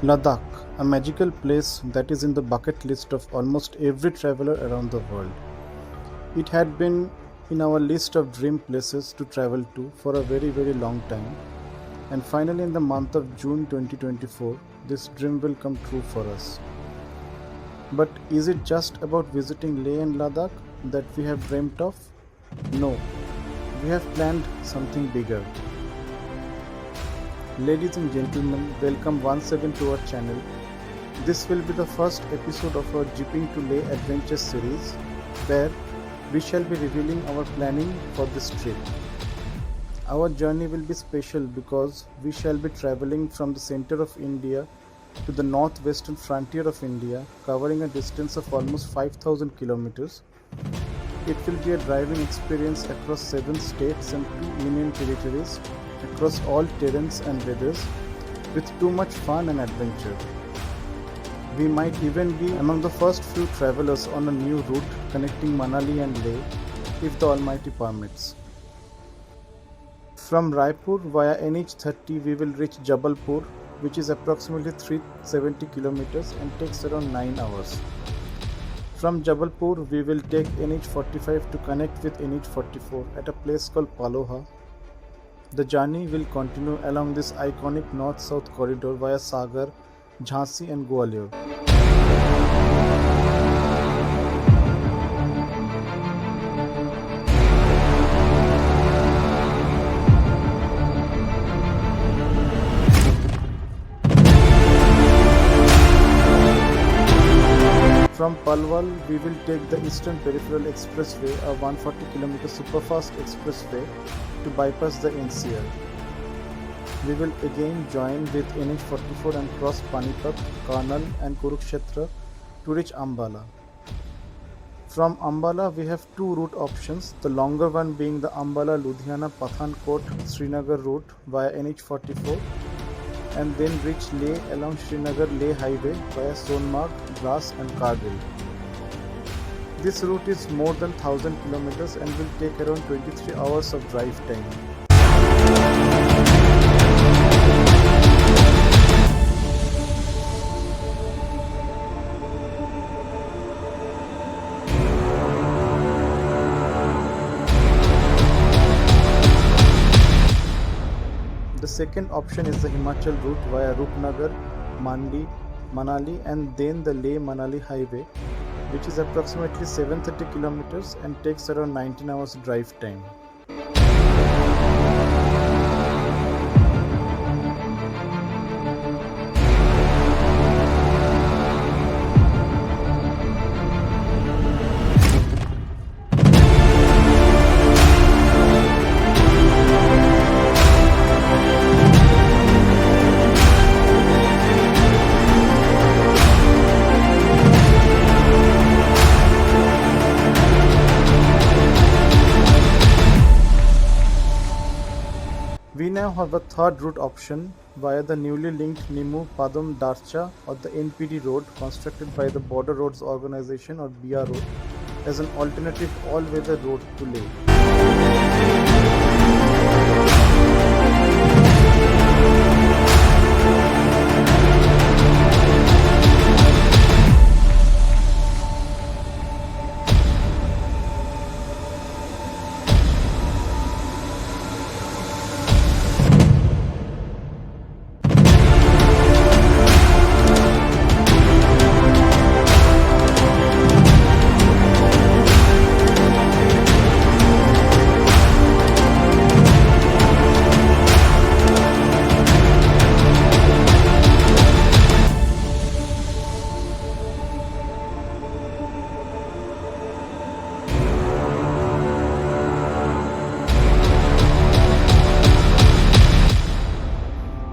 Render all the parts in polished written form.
Ladakh, a magical place that is in the bucket list of almost every traveler around the world. It had been in our list of dream places to travel to for a very, very long time, and finally, in the month of June 2024, this dream will come true for us. But is it just about visiting Leh and Ladakh that we have dreamt of? No, we have planned something bigger. Ladies and gentlemen, welcome once again to our channel. This will be the first episode of our Jeeping to Leh Adventure series, where we shall be revealing our planning for this trip. Our journey will be special because we shall be traveling from the center of India to the northwestern frontier of India, covering a distance of almost 5,000 kilometers. It will be a driving experience across 7 states and 2 union territories, across all terrains and weathers, with too much fun and adventure. We might even be among the first few travelers on a new route connecting Manali and Leh, if the Almighty permits. From Raipur via NH30 we will reach Jabalpur, which is approximately 370 kilometers and takes around 9 hours. From Jabalpur we will take NH45 to connect with NH44 at a place called Paloha. The journey will continue along this iconic north-south corridor via Sagar, Jhansi and Gwalior. From Palwal, we will take the Eastern Peripheral Expressway, a 140 km superfast expressway, to bypass the NCR. We will again join with NH44 and cross Panipat, Karnal and Kurukshetra to reach Ambala. From Ambala, we have 2 route options, the longer one being the Ambala-Ludhiana Pathankot Srinagar route via NH44, and then reach Leh along Srinagar-Leh highway via Sonmarg, Dras and Kargil. This route is more than 1000 kilometers and will take around 23 hours of drive time. The second option is the Himachal route via Rupnagar, Mandi, Manali and then the Leh-Manali highway, which is approximately 730 kilometers and takes around 19 hours drive time. We now have a third route option via the newly linked Nimu Padam Darcha or the NPD road constructed by the Border Roads Organization or BRO as an alternative all-weather road to Leh.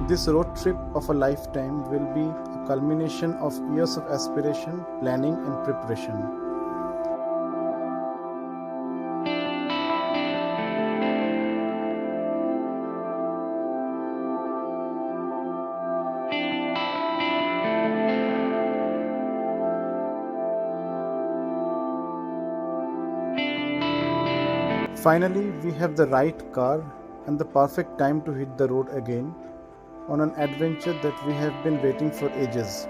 This road trip of a lifetime will be a culmination of years of aspiration, planning and preparation. Finally, we have the right car and the perfect time to hit the road again on an adventure that we have been waiting for ages.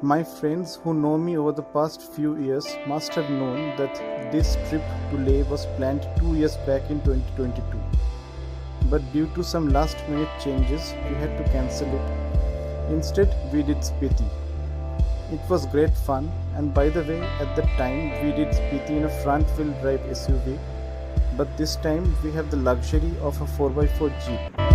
My friends who know me over the past few years must have known that this trip to Leh was planned 2 years back in 2022. But due to some last minute changes, we had to cancel it. Instead, we did Spiti. It was great fun, and by the way, at that time we did Spiti in a front wheel drive SUV, but this time we have the luxury of a 4x4 Jeep.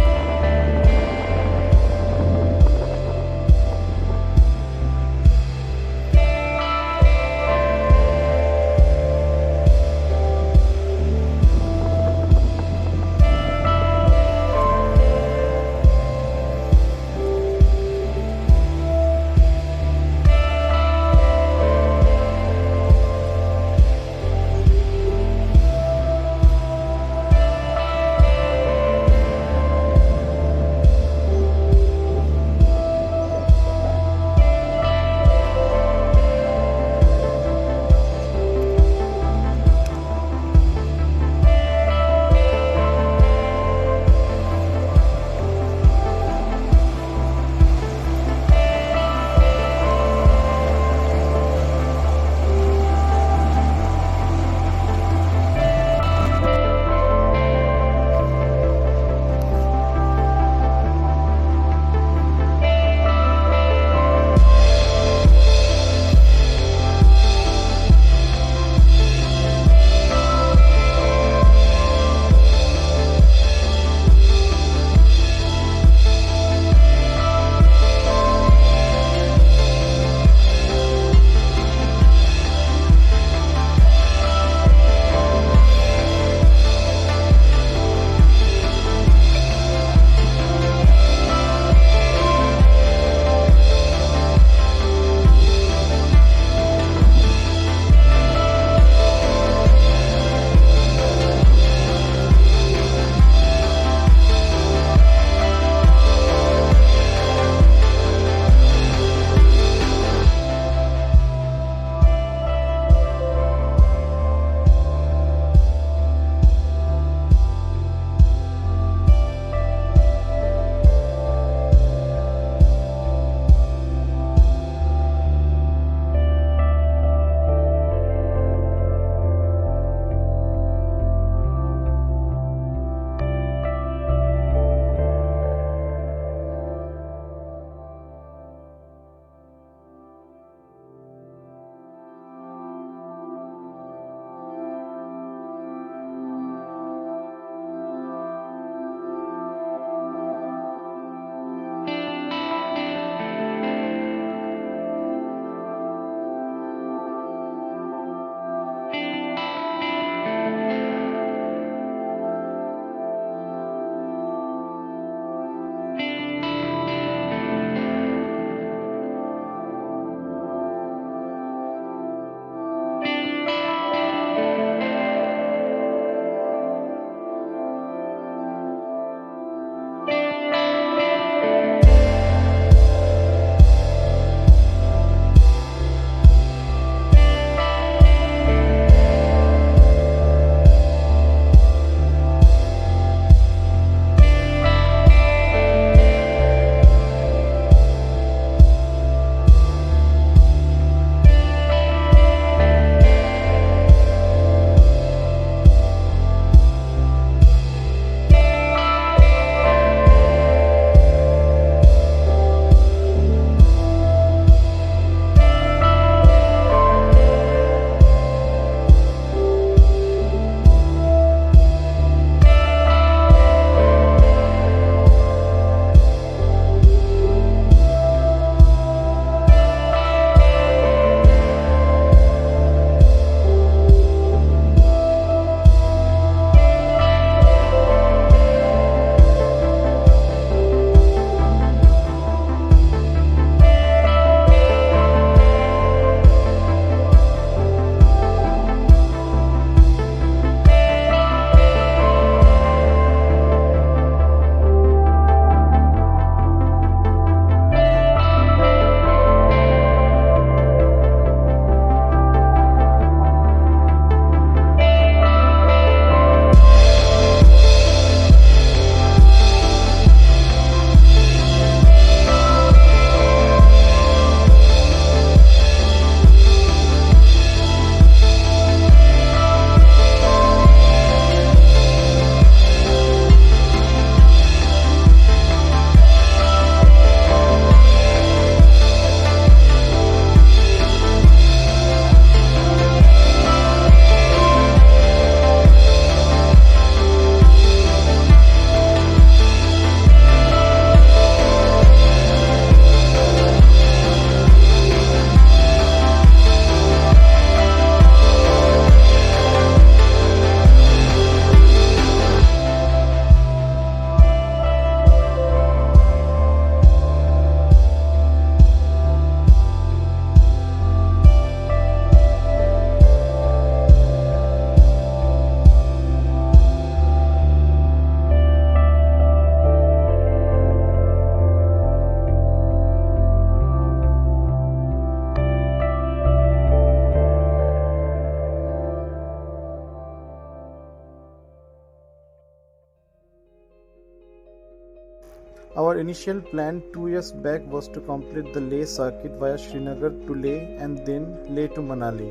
Our initial plan 2 years back was to complete the Leh circuit via Srinagar to Leh and then Leh to Manali.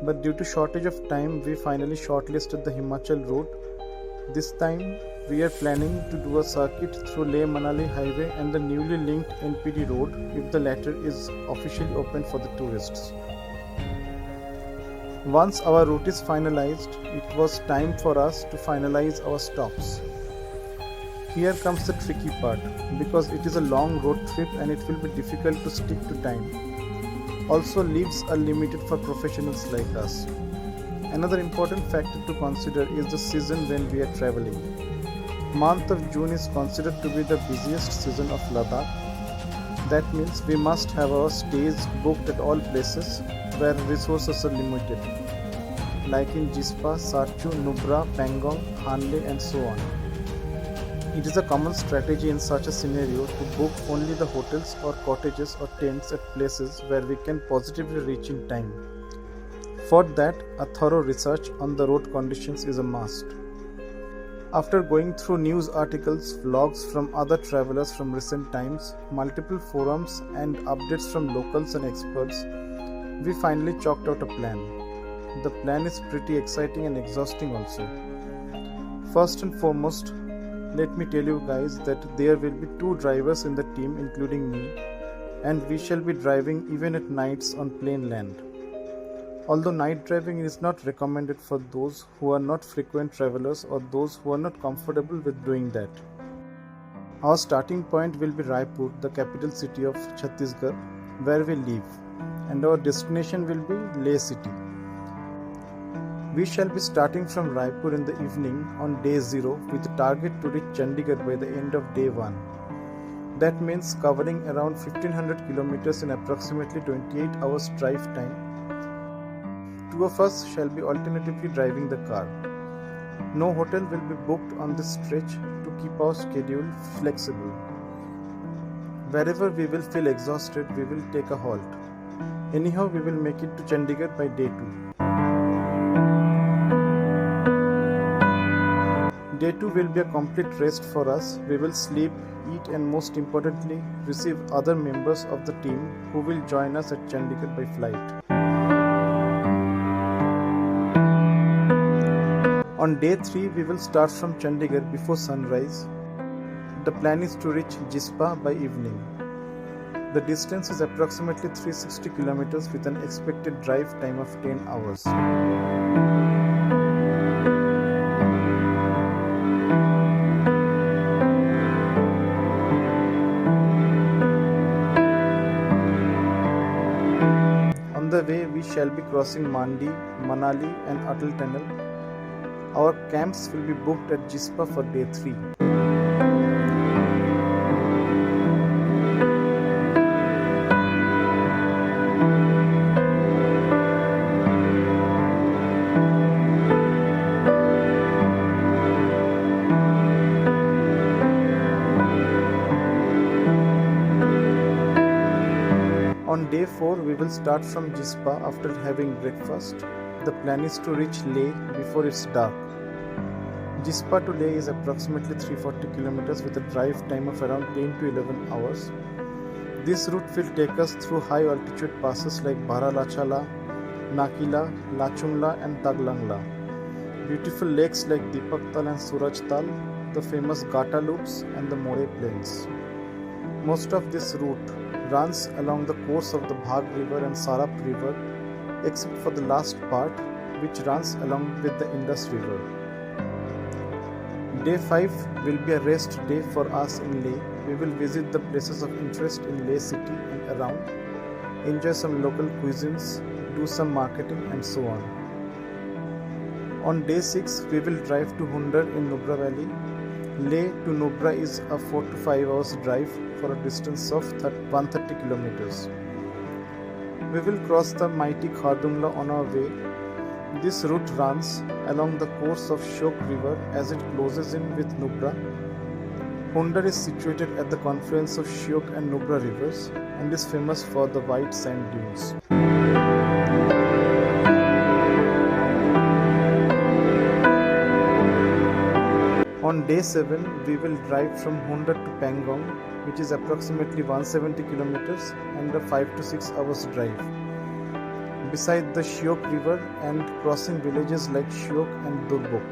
But due to shortage of time, we finally shortlisted the Himachal route. This time, we are planning to do a circuit through Leh-Manali highway and the newly linked NPD road if the latter is officially opened for the tourists. Once our route is finalized, it was time for us to finalize our stops. Here comes the tricky part, because it is a long road trip and it will be difficult to stick to time. Also, leaves are limited for professionals like us. Another important factor to consider is the season when we are traveling. Month of June is considered to be the busiest season of Ladakh. That means we must have our stays booked at all places where resources are limited, like in Jispa, Sarchu, Nubra, Pangong, Hanle and so on. It is a common strategy in such a scenario to book only the hotels or cottages or tents at places where we can positively reach in time. For that, a thorough research on the road conditions is a must. After going through news articles, vlogs from other travelers from recent times, multiple forums and updates from locals and experts, we finally chalked out a plan. The plan is pretty exciting and exhausting also. First and foremost, let me tell you guys that there will be 2 drivers in the team including me, and we shall be driving even at nights on plain land. Although night driving is not recommended for those who are not frequent travelers or those who are not comfortable with doing that. Our starting point will be Raipur, the capital city of Chhattisgarh, where we live, and our destination will be Leh city. We shall be starting from Raipur in the evening on day 0 with a target to reach Chandigarh by the end of day 1. That means covering around 1500 kilometers in approximately 28 hours drive time. 2 of us shall be alternatively driving the car. No hotel will be booked on this stretch to keep our schedule flexible. Wherever we will feel exhausted, we will take a halt. Anyhow, we will make it to Chandigarh by day 2. Day 2 will be a complete rest for us. We will sleep, eat and most importantly, receive other members of the team who will join us at Chandigarh by flight. On day 3, we will start from Chandigarh before sunrise. The plan is to reach Jispa by evening. The distance is approximately 360 kilometers with an expected drive time of 10 hours. On the way, we shall be crossing Mandi, Manali and Atal Tunnel. Our camps will be booked at Jispa for day 3. On day 4, we will start from Jispa after having breakfast. The plan is to reach Leh before it's dark. Jispa to Leh is approximately 340 kilometers with a drive time of around 10 to 11 hours. This route will take us through high altitude passes like Baralachala, Nakila, Lachungla and Taglangla. Beautiful lakes like Dipaktal and Surajtal, the famous Gata loops and the More plains. Most of this route runs along the course of the Bhag river and Sarap river, except for the last part which runs along with the Indus river. Day 5 will be a rest day for us in Leh. We will visit the places of interest in Leh city and around, enjoy some local cuisines, do some marketing and so on. On day 6, we will drive to Hundar in Nubra Valley. Leh to Nubra is a 4 to 5 hours drive for a distance of 130 kilometers. We will cross the mighty Khardungla on our way. This route runs along the course of Shyok river as it closes in with Nubra. Hundar is situated at the confluence of Shyok and Nubra rivers and is famous for the white sand dunes. On day 7, we will drive from Honda to Pangong, which is approximately 170 kilometers and a 5 to 6 hours drive. Beside the Shiok River and crossing villages like Shiok and Durbuk.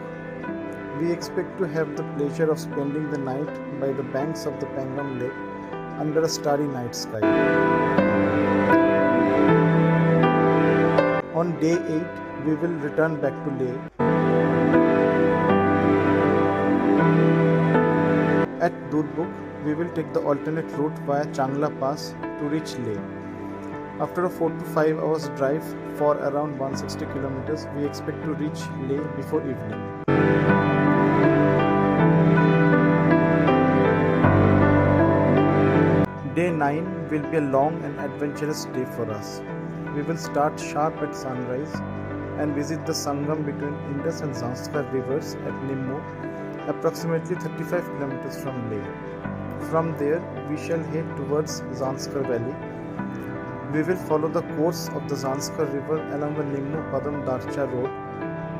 We expect to have the pleasure of spending the night by the banks of the Pangong Lake under a starry night sky. On day 8, we will return back to Leh. At Durbuk, we will take the alternate route via Changla Pass to reach Leh. After a 4 to 5 hours drive for around 160 kilometers, we expect to reach Leh before evening. Day 9 will be a long and adventurous day for us. We will start sharp at sunrise and visit the Sangam between Indus and Zanskar rivers at Nimmo, approximately 35 kilometers from Leh. From there, we shall head towards Zanskar Valley. We will follow the course of the Zanskar River along the Nimmo-Padam-Darcha road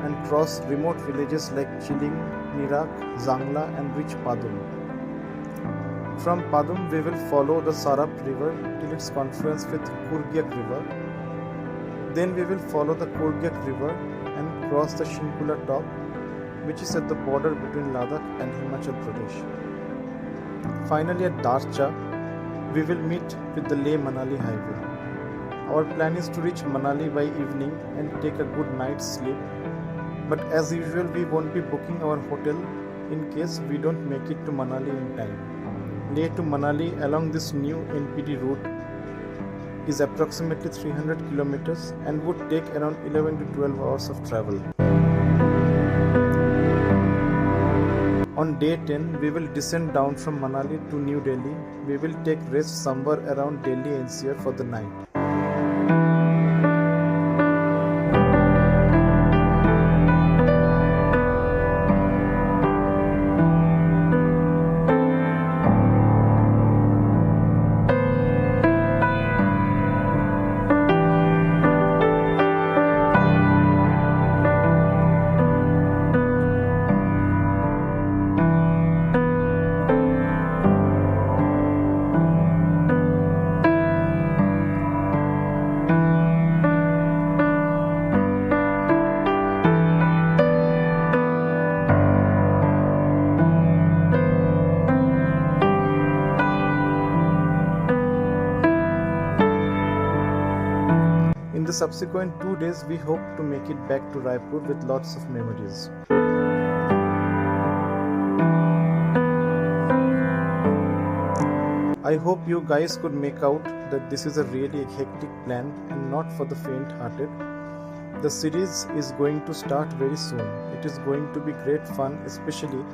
and cross remote villages like Chiling, Nirak, Zangla and reach Padum. From Padum, we will follow the Sarap River till its confluence with Kurgyak River. Then we will follow the Kurgyak River and cross the Shinkula top, which is at the border between Ladakh and Himachal Pradesh. Finally, at Darcha, we will meet with the Leh-Manali highway. Our plan is to reach Manali by evening and take a good night's sleep. But as usual, we won't be booking our hotel in case we don't make it to Manali in time. Leh to Manali along this new NPD route is approximately 300 kilometers and would take around 11 to 12 hours of travel. On day 10, we will descend down from Manali to New Delhi. We will take rest somewhere around Delhi NCR for the night. In the subsequent 2 days, we hope to make it back to Raipur with lots of memories. I hope you guys could make out that this is a really hectic plan and not for the faint-hearted. The series is going to start very soon. It is going to be great fun, especially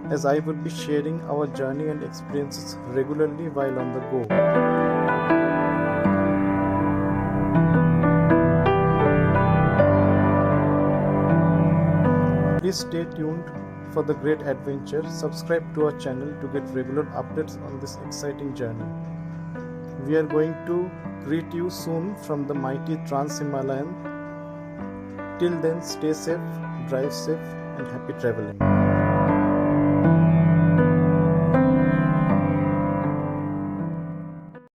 as I will be sharing our journey and experiences regularly while on the go. Please stay tuned for the great adventure. Subscribe to our channel to get regular updates on this exciting journey. We are going to greet you soon from the mighty Trans-Himalayan. Till then, stay safe, drive safe and happy traveling.